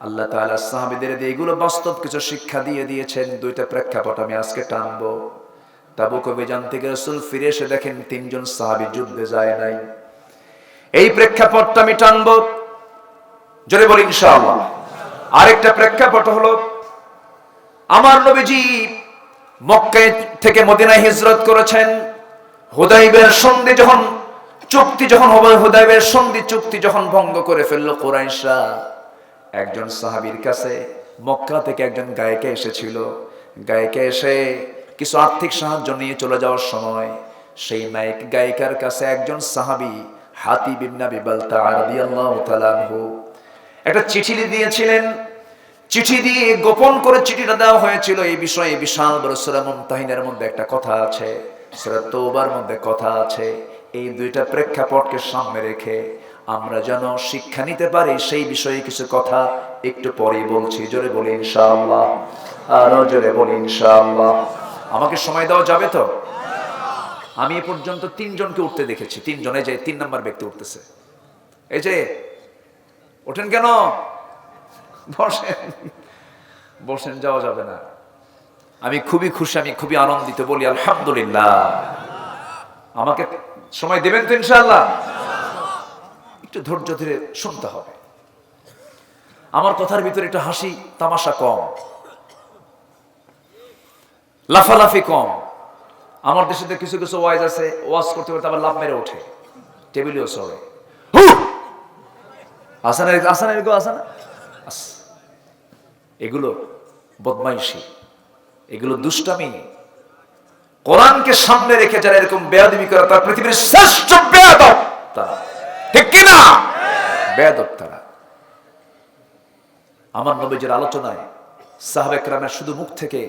আল্লাহ তাআলা সাহাবীদের দিয়ে এগুলো বাস্তব কিছু শিক্ষা দিয়ে দিয়েছেন। দুইটা প্রেক্ষাপট আমি আজকে টানবো। তাবুক অভিযান থেকে রাসূল ফিরে এসে দেখেন তিনজন সাহাবী যুদ্ধে যায় নাই। এই প্রেক্ষাপটটা আমি টানবো, জোরে বলি ইনশাআল্লাহ। আরেকটা প্রেক্ষাপট হলো, আমার নবীজি মক্কা থেকে মদিনায় হিজরত করেছেন। হুদাইবিয়ার সন্ধি যখন চুক্তি যখন হবে, হুদাইবিয়ার সন্ধি চুক্তি যখন ভঙ্গ করে ফেললো কুরাইশরা, একজন সাহাবীর কাছে মক্কা থেকে একজন গায়িকা এসেছিল। গায়িকা এসে কিছু আর্থিক সাহায্য নিয়ে চলে যাওয়ার সময় সেই নায়ক গায়িকার কাছে একজন সাহাবী হাতিব ইবনে আবি বালতাআ রাদিয়াল্লাহু তাআলা আনহু একটা চিঠি দিয়েছিলেন। চিঠি দিয়ে গোপন করে চিঠিটা দেওয়া হয়েছিল। এই বিষয়ে বিশাল বড় সূরা মুমতাহিনার মধ্যে একটা কথা আছে, সূরা তওবার মধ্যে কথা আছে। এই দুইটা প্রেক্ষাপটকে সামনে রেখে আমরা যেন শিক্ষা নিতে পারি, সেই বিষয়ে কিছু কথা একটু পরেই বলছি। জোরে বলি ইনশাআল্লাহ, আরো জোরে বলি ইনশাআল্লাহ। আমাকে সময় দেওয়া যাবে তো? আমি এ পর্যন্ত তিনজনকে উঠতে দেখেছি। তিনজনে, যে 3 নাম্বার ব্যক্তি উঠতেছে, এই যে ওঠেন কেন? বসেন বসেন, যাওয়া যাবে না। আমি খুবই খুশি, আমি খুবই আনন্দিত, বলি আলহামদুলিল্লাহ। আমাকে সময় দেবেন তো ইনশাআল্লাহ? একটু ধৈর্য ধরে শুনতে হবে। আমার কথার ভিতরে একটু হাসি তামাশা কম, লাফালাফি কম। আমার দেশে কিছু কিছু ওয়াইজ আছে, ওয়াজ করতে করতে আবার লাফ মেরে ওঠে, টেবিলেও সরে। আসানা আসানা এরকম আসানা, এগুলো বদমাইশি, এগুলো দুষ্টামি। কোরআনকে সামনে রেখে যারা এরকম বেয়াদবি করে, তারা পৃথিবীর শ্রেষ্ঠ বেয়াদব তারা, ঠিক কিনা? বেয়াদব তারা। আমার নবীজির আলোচনায় সাহাবে কেরামের শুধু মুখ থেকে,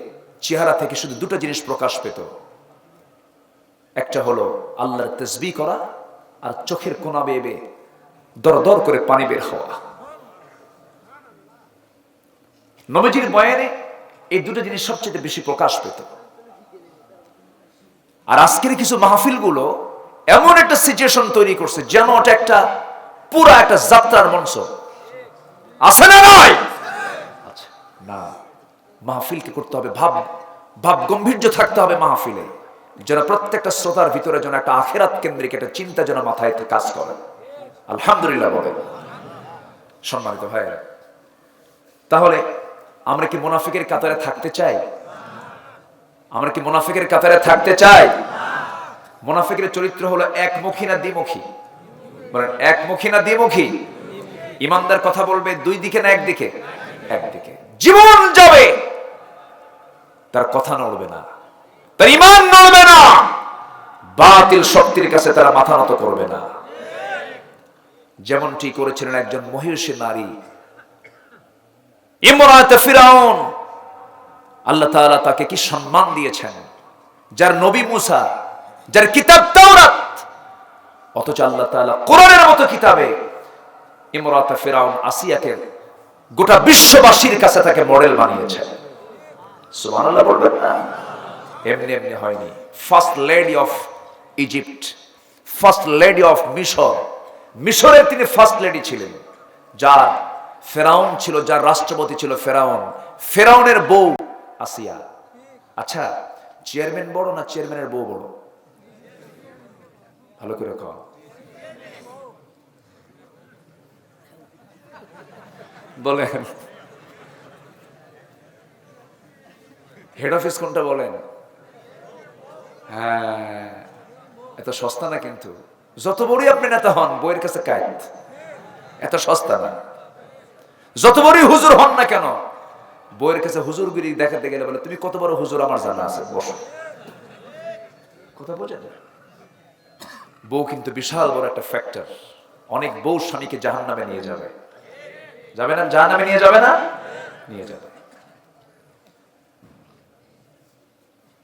চেহারা থেকে শুধু দুটো জিনিস প্রকাশ পেত। একটা হলো আল্লাহর তাসবিহ করা, আর চোখের কোনা বেয়ে বেয়ে দর দর করে পানি বের হওয়া। নবীজির বয়ানে এই দুটো জিনিস সবচেয়ে বেশি প্রকাশ পেত। আর আজকের কিছু মাহফিলগুলো এমন একটা সিচুয়েশন তৈরি করছে যেন ওটা একটা পুরা একটা যাত্রার মঞ্চ। আছে না নয়? আচ্ছা, না, মাহফিলকে করতে হবে ভাব গম্ভীর্য থাকতে হবে মাহফিলে, যেন প্রত্যেকটা শ্রোতার ভিতরে যেন একটা আখিরাত কেন্দ্রিক একটা চিন্তা যেন মাথায় কাজ করে। আলহামদুলিল্লাহ বলে। সম্মানিত ভাইরা, তাহলে আমরা কি মুনাফিকের কাতারে থাকতে চাই? আমরা কি মুনাফিকের কাতারে থাকতে চাই? মুনাফিকের চরিত্র হলো একমুখী না দ্বিমুখী? বলেন, একমুখী না দ্বিমুখী? ইমানদার কথা বলবে দুই দিকে না একদিকে? একদিকে। জীবন যাবে, তার কথা নড়বে না, তার ঈমান নড়বে না, বাতিল শক্তির কাছে তারা মাথা নত করবে না। যেমনটি করেছিলেন একজন মহিষী নারী ইমরাতে ফিরাউন। আল্লাহ তাআলা তাকে কি সম্মান দিয়েছেন, যার নবী মুসা, যার কিতাব তাওরাত, অথচ আল্লাহ তাআলা কোরআনের মতো কিতাবে ইমরাতে ফিরাউন আসিয়াকে গোটা বিশ্ববাসীর কাছে তাকে মডেল বানিয়েছেন। সুবহানাল্লাহ বলবেন না? এমনি এমনি হয়নি। First lady of Egypt, first lady of মিশর, মিশরের তিনি ফার্স্ট লেডি ছিলেন। যার ফেরাউন ছিল, যার রাষ্ট্রপতি ছিল ফেরাউন, ফেরাউনের বউ আসিয়া। আচ্ছা, চেয়ারম্যান বড় না চেয়ারম্যানের বউ বড়? ভালো করে কও। বলেন, হেড অফিস কোনটা বলেন? হ্যাঁ, এত সস্তা না কিন্তু। যত বড়ই আপনি নেতা হন, বইয়ের কাছে কায়েত, এত সস্তা না। যত বড়ই হুজুর হন না কেন, বইয়ের কাছে হুজুরগিরি দেখাতে গেলে বলে, তুমি কত বড় হুজুর আমার জানা আছে, বসো। কথা বোঝেন? বউ কিন্তু বিশাল বড় একটা ফ্যাক্টর। অনেক বউ স্বামীকে জাহান্নামে নিয়ে যাবে। যাবে না? জাহান্নামে নিয়ে যাবে না? নিয়ে যাবে।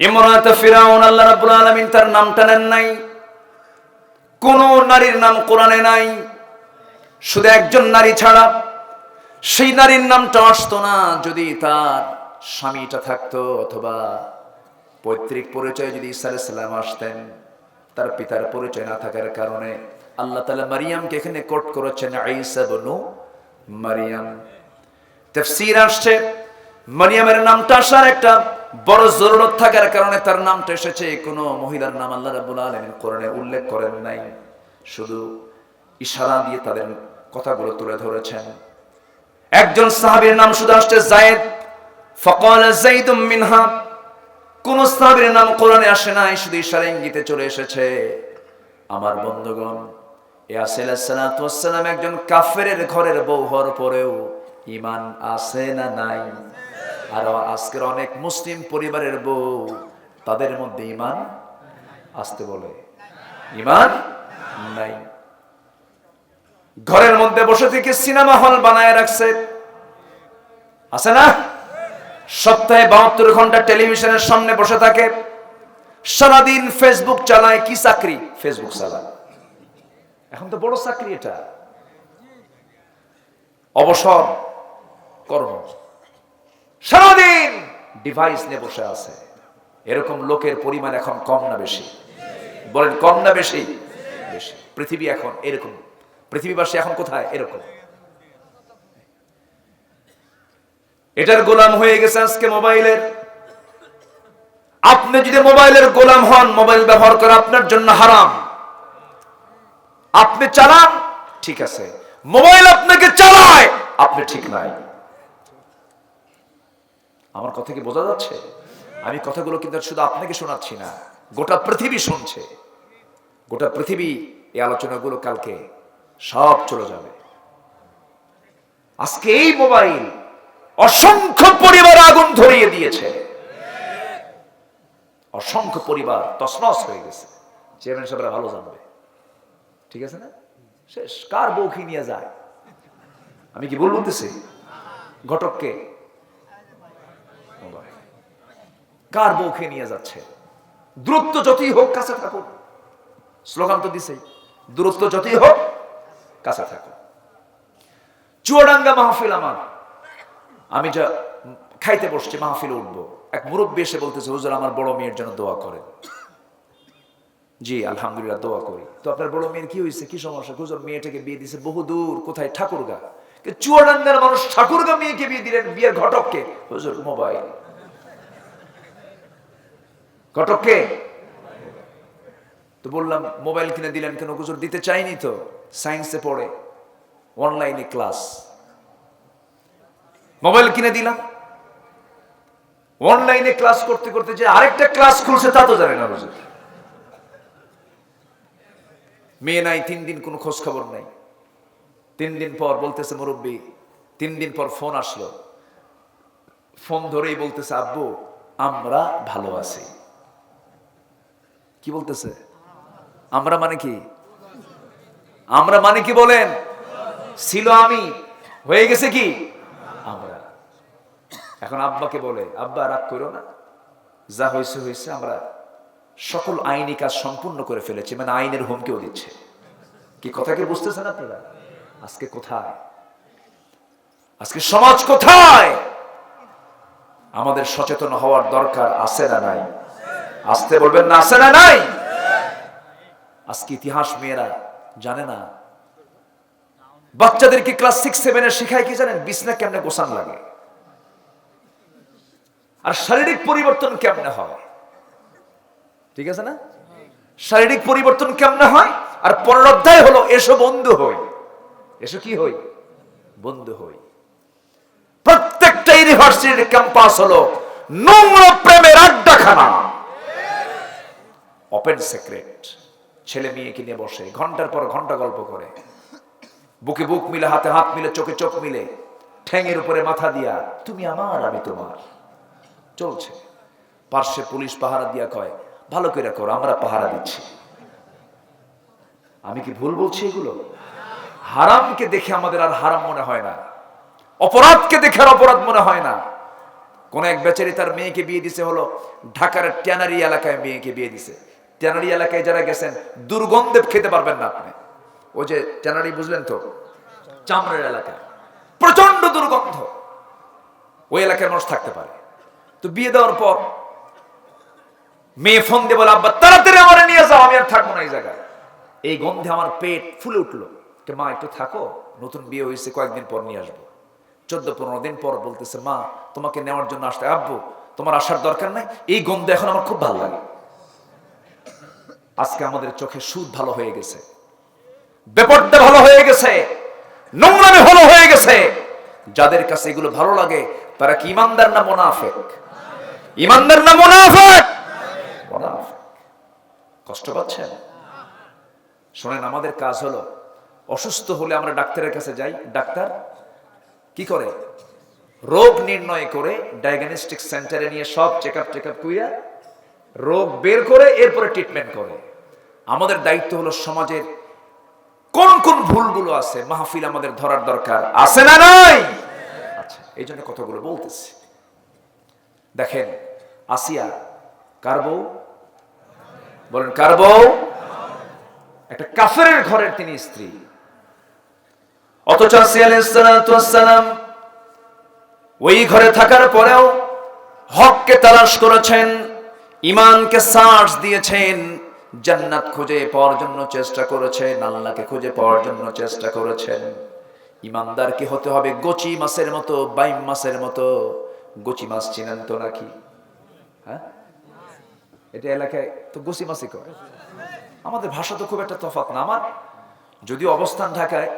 ইমরাতে ফিরাউন, আল্লাহ রাব্বুল আলামিন তার নামটা নেন নাই, কোন নারীর নাম কোরআনে নাই, শুধু একজন নারী ছাড়া। সেই নারীর নামটা আসতো না যদি তার স্বামীটা থাকতো, অথবা পৈতৃক পরিচয় যদি ঈসা আলাইহিস সালাম আসতেন। তার পিতার পরিচয় না থাকার কারণে আল্লাহ তাআলা মারিয়ামকে এখানে কোট করেছেন ঈসা ইবনু মারিয়াম। তাফসীর আসছে মারিয়ামের নামটা আসার একটা বড় জরুরত থাকার কারণে তার নামটা এসেছে। কোনো মহিলার নাম আল্লাহ রাব্বুল আলামিন কোরআনে উল্লেখ করেন নাই, শুধু ইশারা দিয়ে তাদের কথাগুলো তুলে ধরেছেন। একজন সাহাবীর নাম শুধু আসছে যায়েদ, ফাকালা যাইদুম মিনহা। কোন সাহাবীর নাম কোরআনে আসে নাই, শুধু ইশারা ইঙ্গিতে চলে এসেছে। আমার বন্ধুগণ, ইয়াসির আলাইহিস সালাতু ওয়াস সালাম একজন কাফেরের ঘরের বউ হওয়ার পরেও ঈমান আছে না নাই? আর আজকের অনেক মুসলিম পরিবারের বউ, তাদের মধ্যে ঈমান আসতে বলে, ঈমান নাই। ঘরের মধ্যে বসে থেকে সিনেমা হল বানায় রাখছে, আছে না? সপ্তাহে 72 ঘন্টা টেলিভিশনের সামনে বসে থাকে, সারাদিন ফেসবুক চালায়। কি চাকরি? ফেসবুক চালায়। এখন তো বড় চাকরি এটা, অবসর কর্ম। সারাদিন ডিভাইস নিয়ে বসে আছে। এরকম লোকের পরিমাণ এখন কম না বেশি? বলেন, কম না বেশি? বেশি। পৃথিবী এখন এরকম, পৃথিবীবাসী এখন কোথায়? এরকম। এটার গোলাম হয়ে গেছে আজকে মোবাইলের। আপনি যদি মোবাইলের গোলাম হন, মোবাইল ব্যবহার করা আপনার জন্য হারাম। আপনি চালান, ঠিক আছে, মোবাইল আপনাকে চালায়, আপনি ঠিক নাই। আমার কথা কি বোঝা যাচ্ছে? আমি কথাগুলো কিন্তু শুধু আপনাকে শোনাচ্ছি না, গোটা পৃথিবী শুনছে। গোটা পৃথিবী এই আলোচনাগুলো কালকে সব চলে যাবে। আজকে এই মোবাইল অসংখ্য পরিবার আগুন ধরিয়ে দিয়েছে, অসংখ্য পরিবার তছনছ হয়ে গেছে। চেয়ারম্যান সাহেবরা ভালো জানবে, ঠিক আছে না? শেষ। কার বউকে নিয়ে যায়? আমি কি ভুল বলতেছি? ঘটককে, কার বউকে নিয়ে যাচ্ছে? দ্রুত যতই হোক কাছে থাকুন, স্লোগান তো দিছে। দূরত্ব যতই হোক কাছে থাকো। চুয়াডাঙ্গা মাহফিল আমার, আমি যা খাইতে বসছি, মাহফিলে উঠবো, এক মুরব্বী এসে বলতেছে, হুজুর আমার বড় মেয়ের জন্য দোয়া করেন। জি আলহামদুলিল্লাহ, দোয়া করি। তো আপনার বড় মেয়ের কি হয়েছে, কি সমস্যা? হুজুর মেয়েটাকে বিয়ে দিছে বহু দূর, কোথায়? ঠাকুরগা। চুয়াডাঙ্গার মানুষ ঠাকুরগা মেয়েকে বিয়ে দিলেন, বিয়ের ঘটককে? হুজুর মোবাইল। ঘটককে? তো বললাম মোবাইল কিনে দিলেন কেন? হুজুর দিতে চাইনি তো, সায়েন্সে পড়ে, অনলাইনে ক্লাস, মোবাইল কিনে দিলাম। অনলাইনে ক্লাস করতে করতে যে আরেকটা ক্লাস খুলছে তা তো জানে না হুজুর। মেয়ে নাই, 3 দিন কোনো খোঁজ খবর নাই। 3 দিন পর বলতেছে মুরব্বী, 3 দিন পর ফোন আসলো, ফোন ধরেই বলতেছে, আব্বু আমরা ভালো আছি। কি বলতেছে? আমরা মানে কি? আমরা মানে কি বলেন? ছিল আমি, হয়ে গেছে কি আমরা। এখন আব্বাকে বলে, আব্বা রাগ করো না, যা হয়েছে হয়েছে, আমরা সকল আইনি কাজ সম্পূর্ণ করে ফেলেছি। মানে আইনের হুমকিও দিচ্ছে। কি কথা কি বুঝতেছেন আপনারা? আজকে কোথায়, আজকে সমাজ কোথায়? আমাদের সচেতন হওয়ার দরকার আছে না নাই? আসতে বলবেন না, আছে না নাই? আজকে ইতিহাস মেয়েরা জানে না। বাচ্চাদেরকে ক্লাস 6-7 শেখায় কি জানেন? বিছনা কেমনে গোছান লাগে, আর শারীরিক পরিবর্তন কেমনে হয়। ঠিক আছে না? শারীরিক পরিবর্তন কেমনে হয়। আর পরের অধ্যায় হলো এসো বন্ধু হই। এসো কি হই? বন্ধু হই। প্রত্যেকটা ইউনিভার্সিটির ক্যাম্পাস হলো নোংরা প্রেমের আড্ডাখানা। Open secret. ছেলে মেয়েকে নিয়ে বসে ঘন্টার পর ঘন্টা গল্প করে, বুকে বুক মিলে, হাতে হাত মিলে, চোখে চোখ মিলে, ঠ্যাঙের উপরে মাথা দিয়া তুমি আমার আমি তোমার চলছে। পার্শ্বে পুলিশ পাহারা দিয়া কয়, ভালো করে করো, আমরা পাহারা দিচ্ছি। আমি কি ভুল বলছি? এগুলো হারামকে দেখে আমাদের আর হারাম মনে হয় না, অপরাধকে দেখে আর অপরাধ মনে হয় না। কোন এক বেচারি তার মেয়েকে বিয়ে দিছে হলো ঢাকার ট্যানারি এলাকায়, মেয়েকে বিয়ে দিছে। ট্যানারি এলাকায় যারা গেছেন, দুর্গন্ধে খেতে পারবেন না আপনি। ওই যে ট্যানারি বুঝলেন তো, চামড়ার এলাকায় প্রচন্ড দুর্গন্ধ, ওই এলাকার মানুষ থাকতে পারে। তো বিয়ে দেওয়ার পর মেয়ে ফোন দিয়ে বলে, আব্বা তাড়াতাড়ি আমার নিয়ে যাও, আমি আর থাকবো না এই জায়গায়, এই গন্ধে আমার পেট ফুলে উঠলো। মা একটু থাকো, নতুন বিয়ে হয়েছে, কয়েকদিন পর নিয়ে আসবো। 14-15 দিন পর বলতেছে, মা তোমাকে নেওয়ার জন্য আসতে। আব্বু তোমার আসার দরকার নাই, এই গন্ধ এখন আমার খুব ভালো লাগে। আজকে আমাদের চোখে সুদ ভালো হয়ে গেছে, বেপরদা ভালো হয়ে গেছে, নোংরামি ভালো হয়ে গেছে। যাদের কাছে এগুলো ভালো লাগে তারা কি ইমানদার না মুনাফিক? ইমানদার না মুনাফিক? মুনাফিক। কষ্ট পাচ্ছেন? শোনেন, আমাদের কাজ হলো অসুস্থ হলে আমরা ডাক্তারের কাছে যাই। ডাক্তার কি করে? রোগ নির্ণয় করে ডায়াগনস্টিক সেন্টারে নিয়ে সব চেকআপ কইরা রোগ বের করে এরপরে ট্রিটমেন্ট করে। আমাদের দায়িত্ব হলো সমাজের কোন কোন ভুলগুলো আছে মাহফিল আমাদের ধরার দরকার আছে না নাই? আচ্ছা, এই জন্য কথাগুলো বলতেছি। দেখেন, আসিয়া কার বউ? বলেন কার বউ? একটা কাফেরের ঘরের তিনি স্ত্রী। অথচ আসিয়া আলাইহিস সালাতু ওয়াস সালাম ওই ঘরে থাকার পরেও হককে তালাশ করেছেন, ঈমানকে সার্চ দিয়েছেন, জান্নাত খুঁজে পাওয়ার জন্য চেষ্টা করেছেন, আল্লাহকে খুঁজে পাওয়ার জন্য চেষ্টা করেছেন। ঈমানদার কি হতে হবে? গোচি মাছের মতো, বাইম মাছের মতো। গোচি মাছ চিনেন তো নাকি? হ্যাঁ, এটা এলাকায় তো গোচি মাছই কয়। আমাদের ভাষা তো খুব একটা তফাৎ না। আমার যদিও অবস্থান ঢাকায়,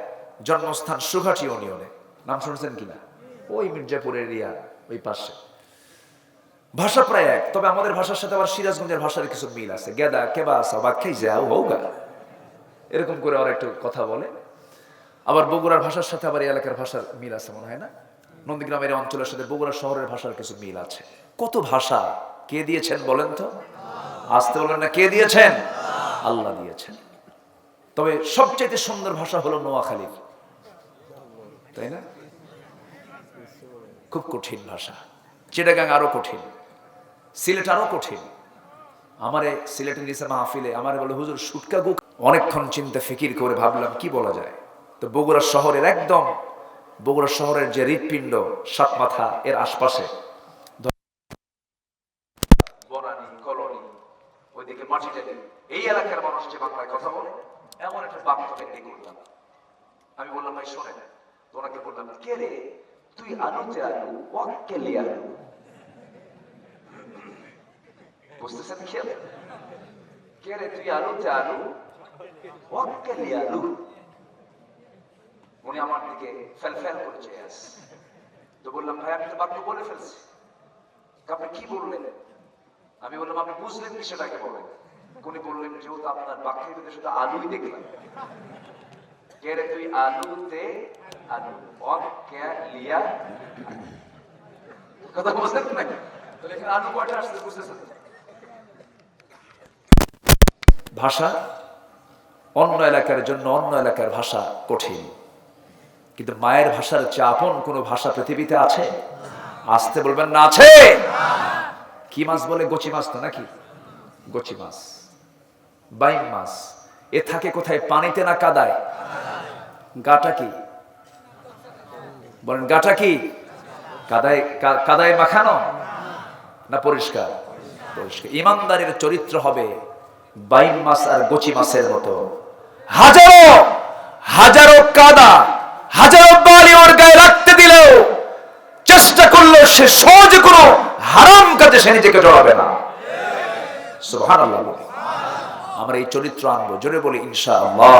জন্মস্থান সুঘাটি ইউনিয়নে, নাম শুনছেন কিনা? ওই মির্জাপুর এরিয়া, ওই পাশে। ভাষা প্রায় এক, তবে আমাদের ভাষার সাথে আবার সিরাজগঞ্জের ভাষার কিছু মিল আছে। গেদা কেবাসা বা খেই যাও হৌগা, এরকম করে আর একটু কথা বলে। আবার বগুড়ার ভাষার সাথে আবার এই এলাকার ভাষার মিল আছে মনে হয় না? নন্দীগ্রামের অঞ্চলের সাথে বগুড়া শহরের ভাষার কিছু মিল আছে। কত ভাষা কে দিয়েছেন বলেন তো? আসতে বলেন না, কে দিয়েছেন? আল্লাহ দিয়েছেন। তবে সবচেয়ে সুন্দর ভাষা হলো নোয়াখালীর, তাই না? খুব কঠিন ভাষা। চিটাগাং আরো কঠিন, সিলেট আরো কঠিন। আমারে সিলেটের নিচে মাহফিলে আমারে বলে, হুজুর সুটকা গু অনেকক্ষণ চিন্তা ফিকির করে ভাবলাম কি বলা যায়। তো বগুড়া শহরের যে হৃৎপিণ্ড সাতমাথা এর আশপাশে বনানী কলোনি ওইদিকে মাটিটালি এই এলাকার মানুষ যে বাংলায় কথা বলে এমন একটা বাক্য বের করলাম। আমি বললাম ভাই শোনেন, তো ওনাকে বললাম কে রে তুই আলুতে আলু ওয়াক্কেলি আলু, বুঝতেছেন খেয়াল, কে রে তুই আলুতে আলু ওয়াক্কেলি আলু। উনি আমার দিকে ফেল করে চেয়ে আসে। তো বললাম ভাই আমি তো বাক্য বলে ফেলছি, আপনি কি বললেন? আমি বললাম আপনি বুঝলেন কি সেটাকে বলেন। উনি বললেন যেহেতু আপনার বাক্যের ভিতরে শুধু আলুই দেখলাম, কে রে তুই আলুতে আলু ওয়াক্কেলিয়া, কথা বুঝলেন না? তাহলে এখানে আলু কয়টা আসছে বুঝতেছেন? ভাষা অন্য এলাকার জন্য অন্য এলাকার ভাষা কঠিন, কিন্তু মায়ের ভাষার চেয়ে আপন কোন ভাষা পৃথিবীতে আছে? আসতে বলবেন না আছে। কি মাছ বলে? গচি মাছ তো নাকি? গচি মাছ, বাইম মাছ। এ থাকে কোথায়? পানিতে না কাদায়? গাটা কি বলেন? গাটা কি কাদায় মাখানো না পরিষ্কার? পরিষ্কার। ইমানদারের চরিত্র হবে বাইম মাছ আর গচি মাছের মতো। হাজারো কাদা, হাজারো বালি ওর গায়ে রাখতে দিলেও চেষ্টা করলেও সে সহজে কোনো হারাম কাজে সে নিজেকে জড়াবে না। সুবহানাল্লাহ। আমরা এই চরিত্র আনবো, জোরে বলি ইনশাআল্লাহ।